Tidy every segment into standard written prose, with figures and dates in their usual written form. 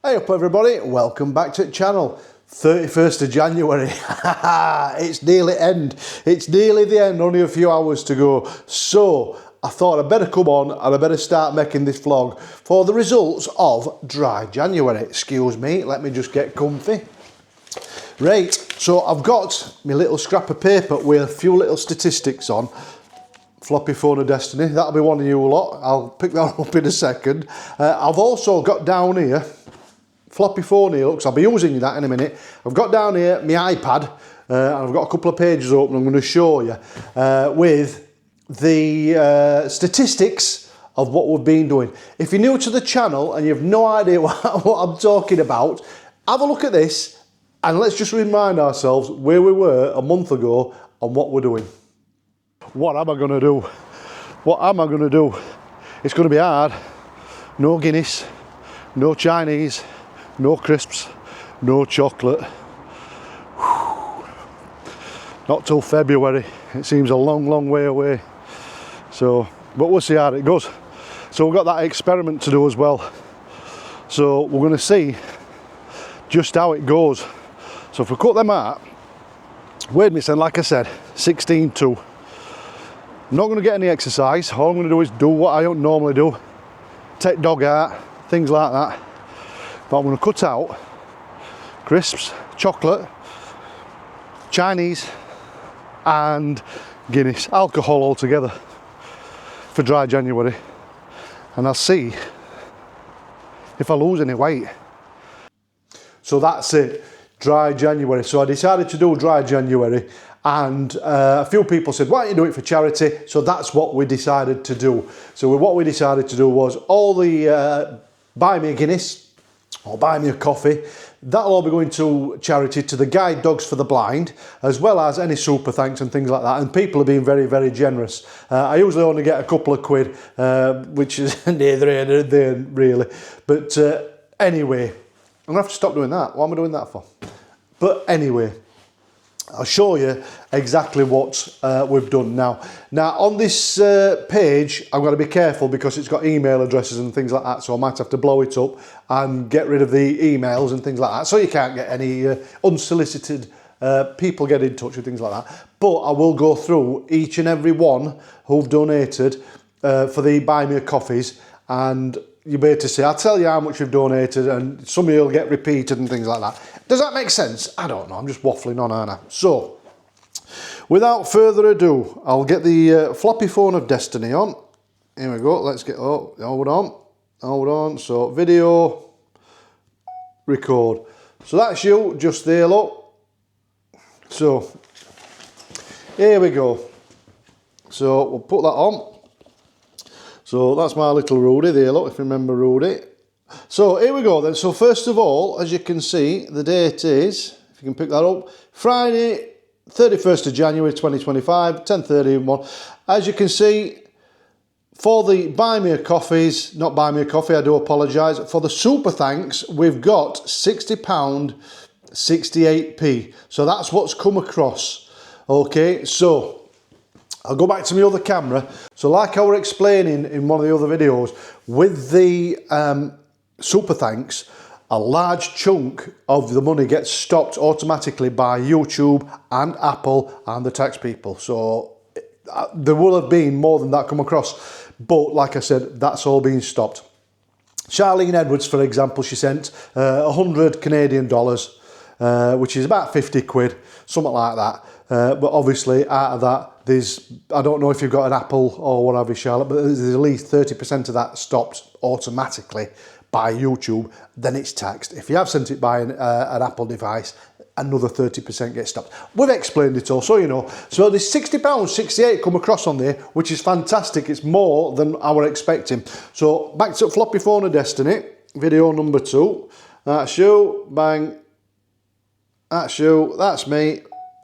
Hey up everybody, welcome back to the channel. 31st of January, it's nearly end. It's nearly the end, only a few hours to go. So I thought I'd better come on and I better start making this vlog for the results of dry January. Excuse me, let me just get comfy. Right, so I've got my little scrap of paper with a few little statistics on. Floppy phone of destiny, that'll be one of you lot. I'll pick that up in a second. I've also got down here, floppy phone here, looks, I'll be using that in a minute. I've got down here my iPad, and I've got a couple of pages open I'm going to show you with the statistics of what we've been doing. If you're new to the channel and you have no idea what I'm talking about, have a look at this and let's just remind ourselves where we were a month ago and what we're doing. What am I going to do? What am I going to do? It's going to be hard. No Guinness, no Chinese, no crisps, no chocolate. Whew. Not till February. It seems a long way away. So, but we'll see how it goes. So we've got that experiment to do as well. So we're going to see just how it goes. So if we cut them out, weighed myself, like I said, 16.2. I'm not going to get any exercise. All I'm going to do is do what I don't normally do. Take dog out, things like that. But I'm going to cut out crisps, chocolate, Chinese and Guinness, alcohol altogether for dry January. And I'll see if I lose any weight. So that's it, dry January. So I decided to do dry January. And a few people said, why don't you do it for charity? So that's what we decided to do. So what we decided to do was all the buy me a Guinness or buy me a coffee, that'll all be going to charity, to the Guide Dogs for the Blind, as well as any super thanks and things like that. And people have been very generous. I usually only get a couple of quid, which is neither here nor there really. But anyway, I'm gonna have to stop doing that. What am I doing that for? But anyway, I'll show you exactly what we've done now. Now on this page, I've got to be careful because it's got email addresses and things like that, so I might have to blow it up and get rid of the emails and things like that, so you can't get any unsolicited people get in touch with things like that. But I will go through each and every one who've donated for the Buy Me a Coffees, and you'll be able to see, I'll tell you how much you've donated, and some of you will get repeated and things like that. Does that make sense? I don't know, I'm just waffling on, aren't I? So, without further ado, I'll get the floppy phone of destiny on. Here we go, let's get, oh, hold on. So, video, record. So that's you, just there, look. So, here we go. So, we'll put that on. So that's my little Rudy there, look, if you remember Rudy. So here we go then. So first of all, as you can see, the date is, if you can pick that up, Friday, 31st of January 2025, 10:31. As you can see, for the Buy Me a Coffees, not Buy Me a Coffee, I do apologise, for the super thanks, we've got £60, 68p. So that's what's come across. Okay, so I'll go back to my other camera. So like I was explaining in one of the other videos, with the super thanks, a large chunk of the money gets stopped automatically by YouTube and Apple and the tax people. So there will have been more than that come across. But like I said, that's all been stopped. Charlene Edwards, for example, she sent 100 Canadian dollars, which is about 50 quid, something like that. But obviously out of that, there's, I don't know if you've got an Apple or what have you, Charlotte, but there's at least 30% of that stopped automatically by YouTube, then it's taxed. If you have sent it by an Apple device, another 30% gets stopped. We've explained it all, so you know. So there's £60, 68 come across on there, which is fantastic. It's more than I were expecting. So back to floppy phone of destiny, video number 2. That's you, bang. That's you, that's me.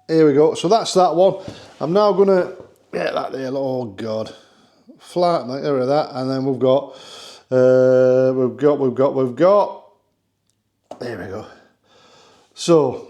Here we go. So that's that one. I'm now gonna get that there. Oh God, flat. Like there, that, and then we've got. There we go. So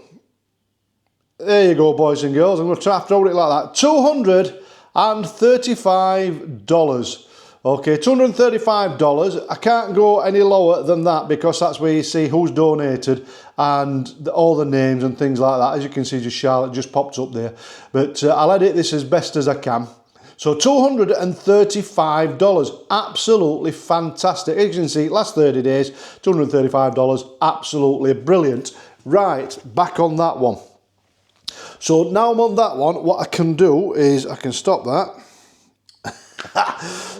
there you go, boys and girls. I'm going to try to throw it like that. $235. Okay, $235. I can't go any lower than that because that's where you see who's donated and all the names and things like that. As you can see, just Charlotte just popped up there. But I'll edit this as best as I can. So $235, absolutely fantastic. As you can see, last 30 days, $235, absolutely brilliant. Right, back on that one. So now I'm on that one, what I can do is I can stop that.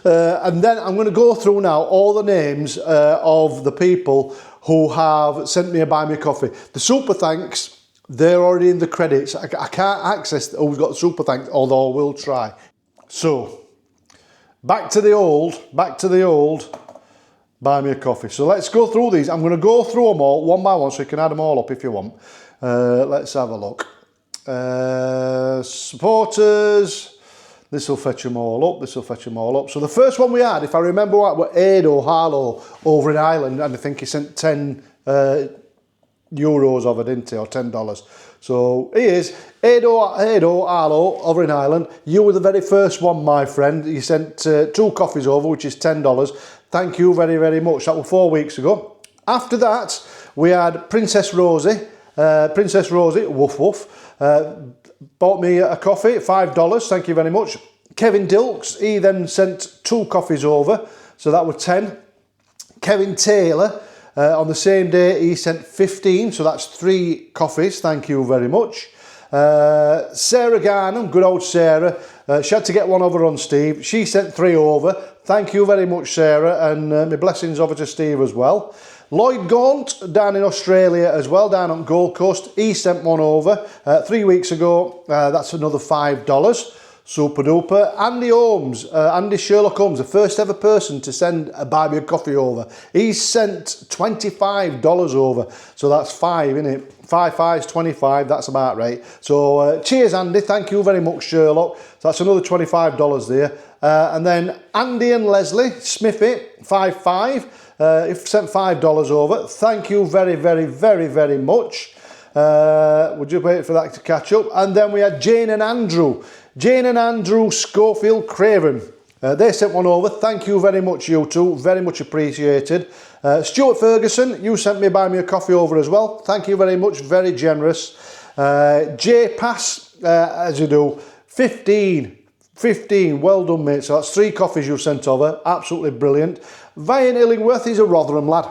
And then I'm going to go through now all the names of the people who have sent me a buy me a coffee. The super thanks, they're already in the credits. I can't access who's got super thanks, although I will try. So back to the old buy me a coffee. So let's go through these. I'm going to go through them all one by one so you can add them all up if you want. Let's have a look. Supporters. This will fetch them all up, this will fetch them all up. So the first one we had, if I remember right, were Ado Harlow over in Ireland, and I think he sent 10 euros of it, didn't he, or $10. So he is, Ado Harlow over in Ireland. You were the very first one, my friend. You sent 2 coffees over, which is $10. Thank you very, very much. That was 4 weeks ago. After that, we had Princess Rosie, woof woof. Bought me a coffee, $5, thank you very much. Kevin Dilks, he then sent 2 coffees over, so that was 10. Kevin Taylor, on the same day, he sent 15, so that's 3 coffees, thank you very much. Sarah Garnham, good old Sarah, she had to get one over on Steve, she sent 3 over, thank you very much Sarah, and my blessings over to Steve as well. Lloyd Gaunt down in Australia as well, down on Gold Coast, he sent one over 3 weeks ago, that's another $5, super duper. Andy Holmes, Andy Sherlock Holmes, the first ever person to send a buy me a coffee over, he sent $25 over, so that's 5, isn't it? 5 5's 25, that's about right. So cheers Andy, thank you very much Sherlock, so that's another $25 there. And then Andy and Leslie Smithy, 5 5. If sent $5 over, thank you very, very, very, very much. We'll just wait for that to catch up. And then we had Jane and Andrew Schofield Craven. They sent one over. Thank you very much, you two. Very much appreciated. Stuart Ferguson, you sent me buy me a coffee over as well. Thank you very much. Very generous. J Pass, as you do, 15. Well done, mate. So that's 3 coffees you've sent over. Absolutely brilliant. Vian Illingworth, he's a Rotherham lad.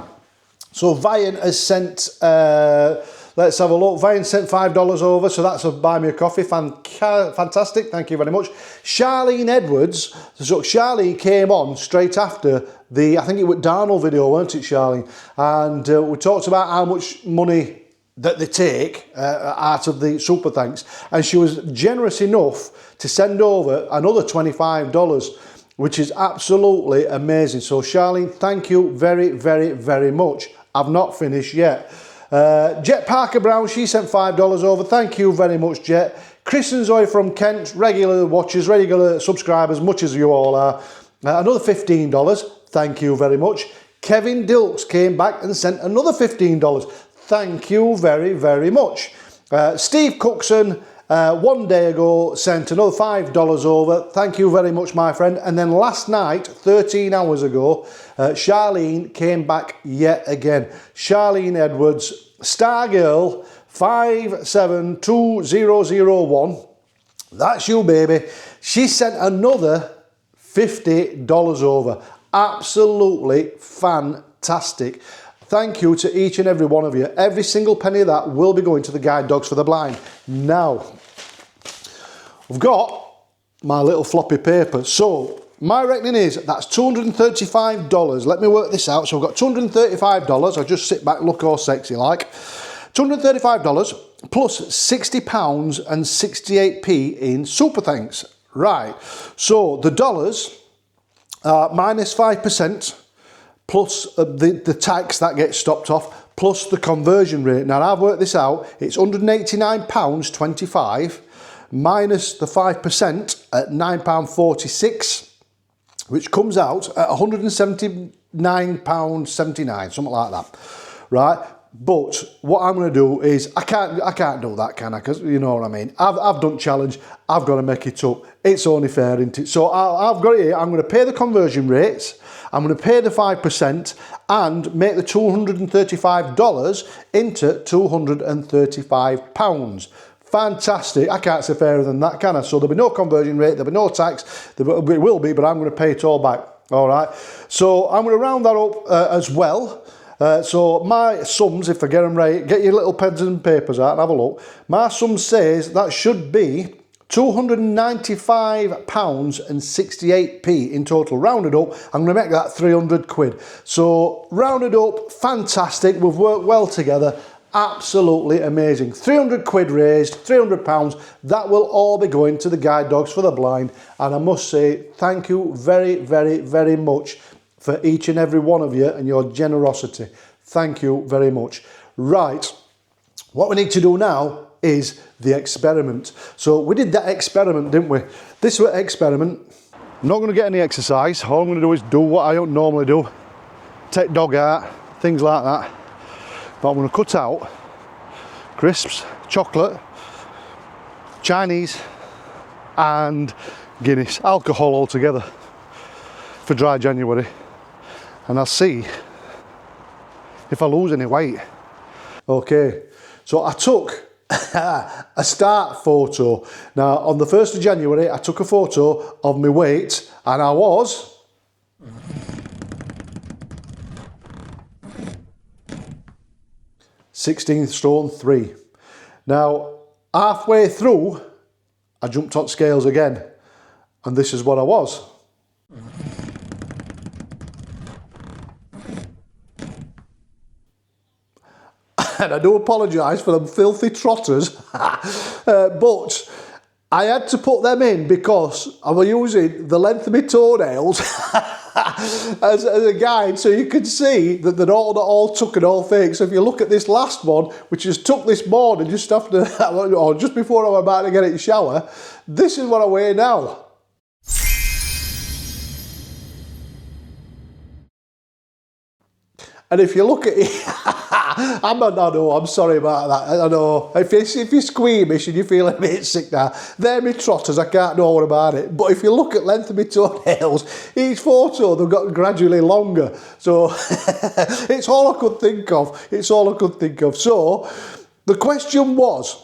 So Vian has sent, let's have a look. Vian sent $5 over, so that's a buy me a coffee. Fantastic, thank you very much. Charlene Edwards, so Charlene came on straight after the, I think it was Darnell video, weren't it, Charlene? And we talked about how much money that they take out of the super thanks, and she was generous enough to send over another $25, which is absolutely amazing. So Charlene, thank you very, very, very much. I've not finished yet. Jet Parker Brown, she sent $5 over. Thank you very much, Jet. Chris and Zoe from Kent, regular watchers, regular subscribers, much as you all are. Another $15. Thank you very much. Kevin Dilks came back and sent another $15. Thank you very, very much. Steve Cookson, 1 day ago, sent another $5 over. Thank you very much, my friend. And then last night, 13 hours ago, Charlene came back yet again. Charlene Edwards, Stargirl 572001. That's you, baby. She sent another $50 over. Absolutely fantastic. Thank you to each and every one of you. Every single penny of that will be going to the Guide Dogs for the Blind. Now, I've got my little floppy paper. So, my reckoning is that's $235. Let me work this out. So, I've got $235. I'll just sit back, look all sexy like. $235 plus £60 and 68p in super thanks. Right. So, the dollars are minus 5%. Plus the tax that gets stopped off, plus the conversion rate. Now I've worked this out, it's £189.25 minus the 5% at £9.46, which comes out at £179.79, something like that, right? But what I'm going to do is, I can't do that, can I? Because you know what I mean. I've done challenge. I've got to make it up. It's only fair, isn't it? So I've got it here. I'm going to pay the conversion rates. I'm going to pay the 5% and make the $235 into £235. Fantastic. I can't say fairer than that, can I? So there'll be no conversion rate, there'll be no tax. There will be, but I'm going to pay it all back. All right. So I'm going to round that up as well. So my sums, if I get them right, get your little pens and papers out and have a look. My sum says that should be £295.68 in total. Rounded up, I'm going to make that 300 quid. So rounded up, fantastic. We've worked well together. Absolutely amazing. 300 quid raised, £300. That will all be going to the guide dogs for the blind. And I must say, thank you very, very, very much for each and every one of you and your generosity. Thank you very much. Right, what we need to do now is the experiment. So we did that experiment, didn't we? This was an experiment. I'm not going to get any exercise. All I'm going to do is do what I don't normally do. Take dog out, things like that. But I'm going to cut out crisps, chocolate, Chinese and Guinness, alcohol altogether for dry January. And I'll see if I lose any weight. Okay, so I took a start photo. Now, on the 1st of January, I took a photo of my weight and I was 16 stone 3. Now, halfway through, I jumped on scales again, and this is what I was. And I do apologise for them filthy trotters, but I had to put them in because I was using the length of my toenails as a guide, so you can see that they're not all tuck and all fake. So if you look at this last one, which is took this morning just after, or just before I was about to get in the shower, this is what I weigh now. And if you look at it, I know, I'm sorry about that. I know. If you're squeamish and you're feeling a bit sick now, they're my trotters, I can't know what about it. But if you look at length of my toenails, each photo, they've got gradually longer. So it's all I could think of. It's all I could think of. So the question was,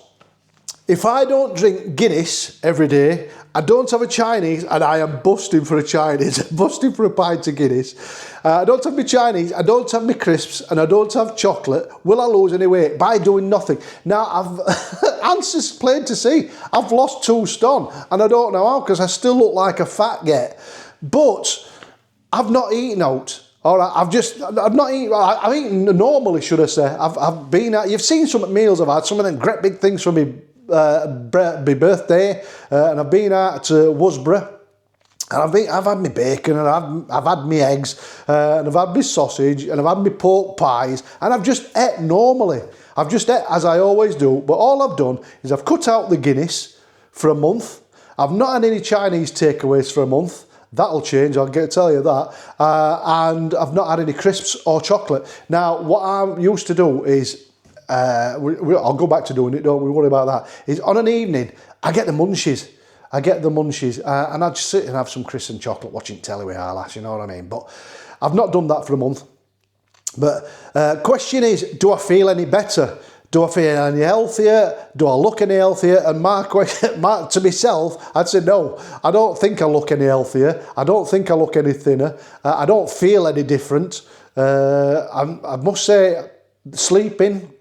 if I don't drink Guinness every day, I don't have a Chinese, and I am busting for a Chinese, busting for a pint of Guinness. I don't have my Chinese, I don't have my crisps, and I don't have chocolate. Will I lose any weight by doing nothing? Now, I've answers plain to see. I've lost 2 stone, and I don't know how because I still look like a fat get. But I've not eaten out. All right, I've not eaten. I've eaten normally, should I say? I've been out. You've seen some meals I've had. Some of them great big things for me. My birthday, and I've been out to Worsborough, and I've had my bacon, and I've had my eggs, and I've had my sausage, and I've had my pork pies, and I've just ate normally. I've just ate as I always do, but all I've done is I've cut out the Guinness for a month. I've not had any Chinese takeaways for a month. That'll change, I'll get to tell you that. And I've not had any crisps or chocolate. Now, what I used to do is, I'll go back to doing it, don't we worry about that, is on an evening, I get the munchies. And I just sit and have some crisps and chocolate watching telly with our lass, you know what I mean? But I've not done that for a month. But question is, do I feel any better? Do I feel any healthier? Do I look any healthier? And to myself, I'd say no. I don't think I look any healthier. I don't think I look any thinner. I don't feel any different. I must say, sleeping,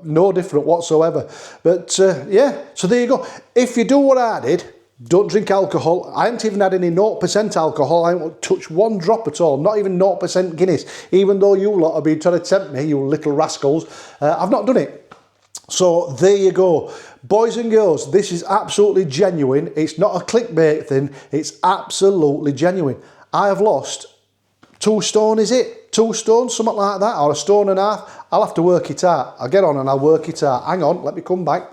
no different whatsoever. But yeah, so there you go. If you do what I did, don't drink alcohol. I haven't even had any 0% alcohol. I haven't touched 1 drop at all. Not even 0% Guinness. Even though you lot have been trying to tempt me, you little rascals. I've not done it. So there you go. Boys and girls, this is absolutely genuine. It's not a clickbait thing. It's absolutely genuine. I have lost 2 stone, is it? 2 stone, something like that, or 1.5 stone. I'll have to work it out. I'll get on and I'll work it out. Hang on, let me come back.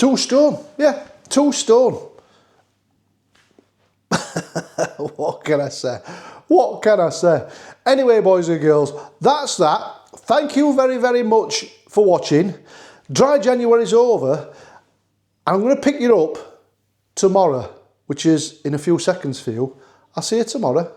2 stone, yeah, 2 stone. What can I say? What can I say? Anyway, boys and girls, that's that. Thank you very, very much for watching. Dry January's over. I'm going to pick you up tomorrow, which is in a few seconds for you. I'll see you tomorrow.